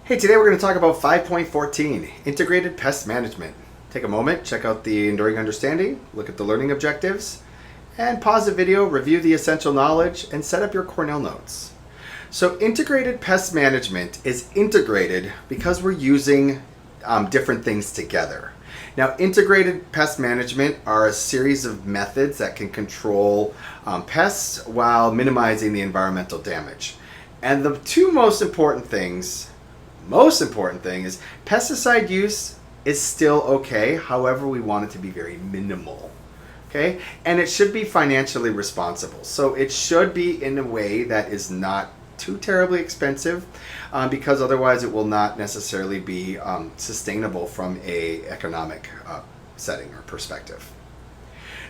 Hey, today we're going to talk about 5.14, Integrated Pest Management. Take a moment, check out the Enduring Understanding, look at the learning objectives, and pause the video, review the essential knowledge, and set up your Cornell notes. So integrated pest management is integrated because we're using different things together. Now, integrated pest management are a series of methods that can control pests while minimizing the environmental damage. And the two most important thing is pesticide use is still okay. However, we want it to be very minimal. Okay? And it should be financially responsible. So it should be in a way that is not too terribly expensive because otherwise it will not necessarily be sustainable from a economic setting or perspective.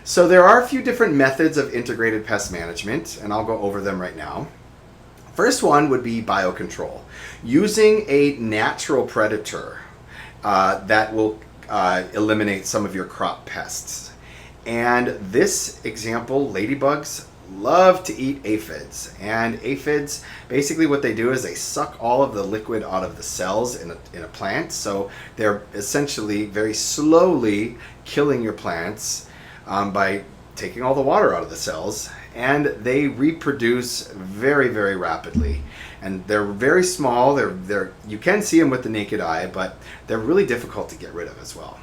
So there are a few different methods of integrated pest management, and I'll go over them right now. First one would be biocontrol, using a natural predator that will eliminate some of your crop pests. And this example, ladybugs love to eat aphids, and aphids, basically what they do is they suck all of the liquid out of the cells in a plant, so they're essentially very slowly killing your plants by taking all the water out of the cells, and they reproduce very, very rapidly. And they're very small. They're you can see them with the naked eye, but they're really difficult to get rid of as well.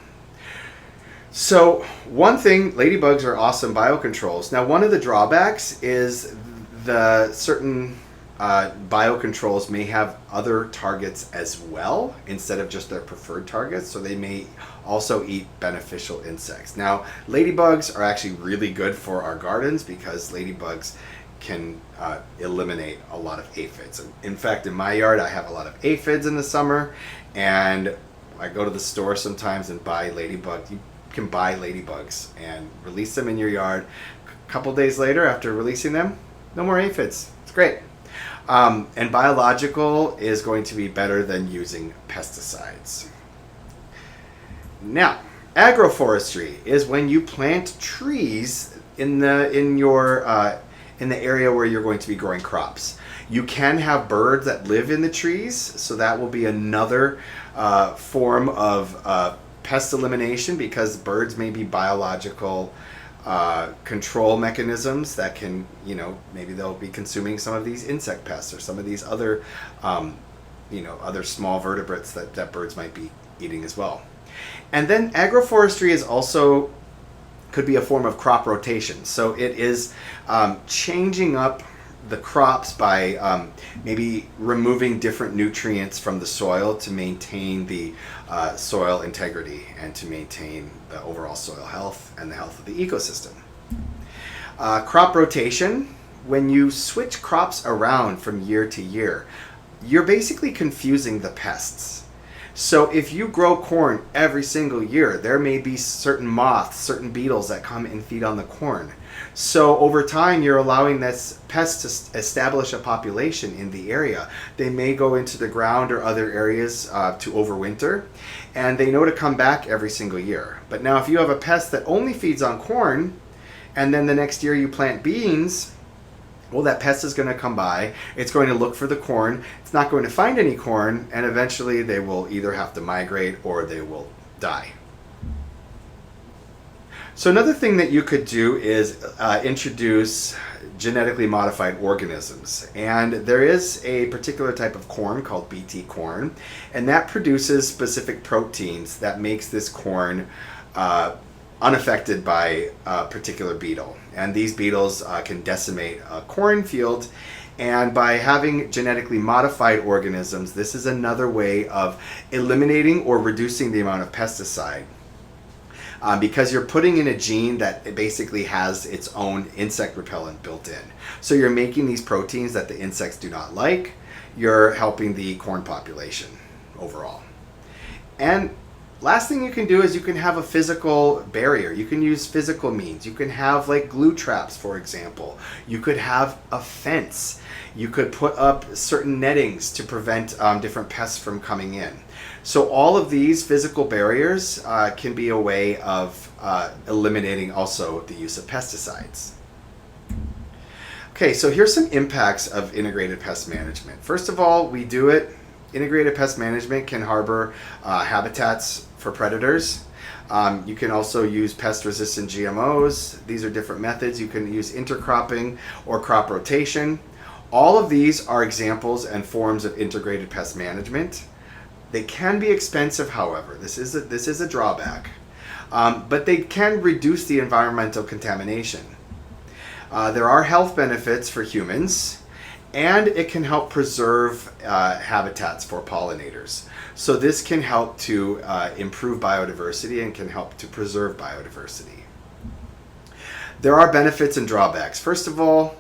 So one thing, ladybugs are awesome biocontrols. Now, one of the drawbacks is the certain biocontrols may have other targets as well instead of just their preferred targets, so they may also eat beneficial insects. Now, ladybugs are actually really good for our gardens because ladybugs can eliminate a lot of aphids. In fact, in my yard, I have a lot of aphids in the summer, and I go to the store sometimes and buy ladybugs. You can buy ladybugs and release them in your yard. A couple days later, after releasing them, no more aphids. It's great. And biological is going to be better than using pesticides. Now, agroforestry is when you plant trees in the area where you're going to be growing crops. You can have birds that live in the trees, so that will be another form of pest elimination, because birds may be biological control mechanisms that can, maybe they'll be consuming some of these insect pests or some of these other, other small vertebrates that birds might be eating as well. And then agroforestry is also could be a form of crop rotation. So it is changing up the crops by maybe removing different nutrients from the soil to maintain the soil integrity and to maintain the overall soil health and the health of the ecosystem. Crop rotation, when you switch crops around from year to year, you're basically confusing the pests. So if you grow corn every single year, there may be certain moths, certain beetles that come and feed on the corn. So over time, you're allowing this pest to establish a population in the area. They may go into the ground or other areas to overwinter, and they know to come back every single year. But now if you have a pest that only feeds on corn, and then the next year you plant beans, well, that pest is going to come by, it's going to look for the corn, it's not going to find any corn, and eventually they will either have to migrate or they will die. So another thing that you could do is introduce genetically modified organisms. And there is a particular type of corn called BT corn, and that produces specific proteins that makes this corn unaffected by a particular beetle. And these beetles can decimate a cornfield. And by having genetically modified organisms, this is another way of eliminating or reducing the amount of pesticide. Because you're putting in a gene that basically has its own insect repellent built in. So you're making these proteins that the insects do not like. You're helping the corn population overall. And last thing you can do is you can have a physical barrier. You can use physical means. You can have like glue traps, for example. You could have a fence. You could put up certain nettings to prevent different pests from coming in. So all of these physical barriers can be a way of eliminating also the use of pesticides. Okay, so here's some impacts of integrated pest management. First of all, we do it integrated pest management can harbor habitats for predators. You can also use pest-resistant GMOs. These are different methods. You can use intercropping or crop rotation. All of these are examples and forms of integrated pest management. They can be expensive, however. This is a drawback. But they can reduce the environmental contamination. There are health benefits for humans, and it can help preserve habitats for pollinators. So this can help to improve biodiversity and can help to preserve biodiversity. There are benefits and drawbacks. First of all,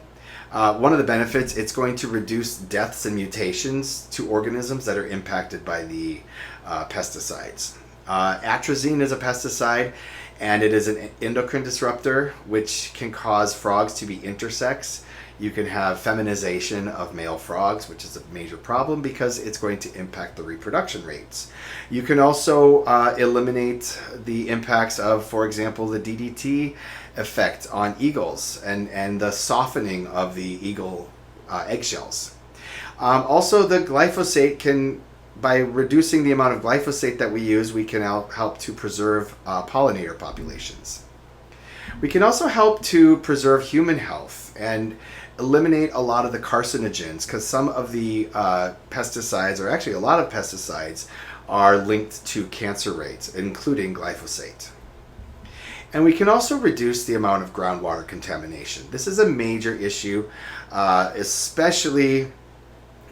one of the benefits, it's going to reduce deaths and mutations to organisms that are impacted by the pesticides. Atrazine is a pesticide, and it is an endocrine disruptor, which can cause frogs to be intersex. You can have feminization of male frogs, which is a major problem because it's going to impact the reproduction rates. You can also eliminate the impacts of, for example, the DDT effect on eagles and the softening of the eagle eggshells. Also, the glyphosate can, by reducing the amount of glyphosate that we use, we can help to preserve pollinator populations. We can also help to preserve human health and eliminate a lot of the carcinogens, because some of the pesticides, or actually a lot of pesticides, are linked to cancer rates, including glyphosate. And we can also reduce the amount of groundwater contamination. This is a major issue, especially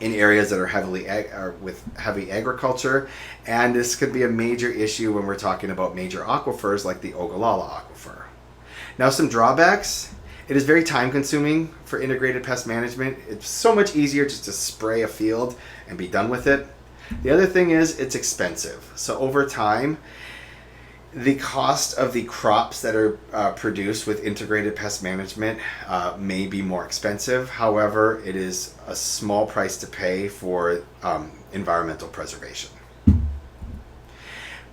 in areas that are with heavy agriculture, and this could be a major issue when we're talking about major aquifers like the Ogallala Aquifer. Now, some drawbacks. It is very time consuming for integrated pest management. It's so much easier just to spray a field and be done with it. The other thing is it's expensive. So over time, the cost of the crops that are produced with integrated pest management may be more expensive. However, it is a small price to pay for environmental preservation.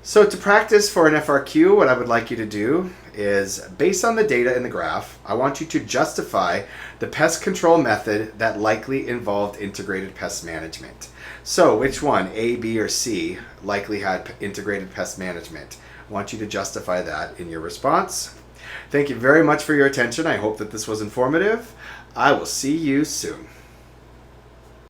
So to practice for an FRQ, what I would like you to do is, based on the data in the graph, I want you to justify the pest control method that likely involved integrated pest management. So which one, A, B, or C, likely had integrated pest management? I want you to justify that in your response. Thank you very much for your attention. I hope that this was informative. I will see you soon.